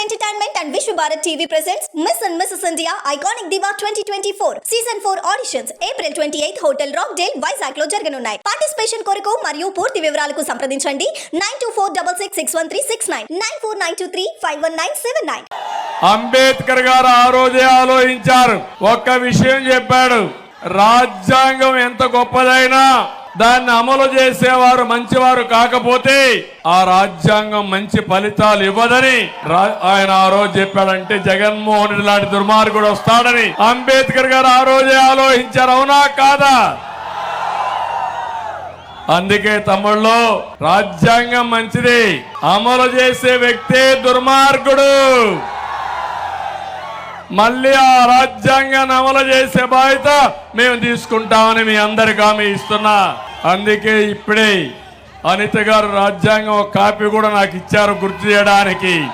Entertainment and Vishwa Bharat TV presents Miss and Mrs. India Iconic Diva 2024 Season 4 auditions April 28th Hotel Rockdale Vizag లో జరగనున్నాయి. Participation కొరకు మరియు పూర్తి వివరాలకు సంప్రదించండి 9246661369 9492351979. అంబేద్కర్ గారు ఆ రోజే ఆలోచించారు. ఒక్క విషయం చెప్పాడు, రాజ్యాంగం ఎంత గొప్పదైనా దాన్ని అమలు చేసేవారు మంచివారు కాకపోతే ఆ రాజ్యాంగం మంచి ఫలితాలు ఇవ్వదని ఆయన ఆ రోజు చెప్పాడంటే జగన్మోహన్ రెడ్డి లాంటి దుర్మార్గుడు వస్తాడని అంబేద్కర్ గారు ఆ రోజే ఆలోచించారు. అవునా కాదా? అందుకే తమ్ముళ్ళు, రాజ్యాంగం మంచిది, అమలు చేసే వ్యక్తే దుర్మార్గుడు. మళ్ళీ ఆ రాజ్యాంగాన్ని అమలు చేసే బాధ్యత మేము తీసుకుంటామని మీ అందరికి హామీ ఇస్తున్నా. అందుకే ఇప్పుడే అనిత గారు రాజ్యాంగం కాపీ కూడా నాకు ఇచ్చారు గుర్తు చేయడానికి.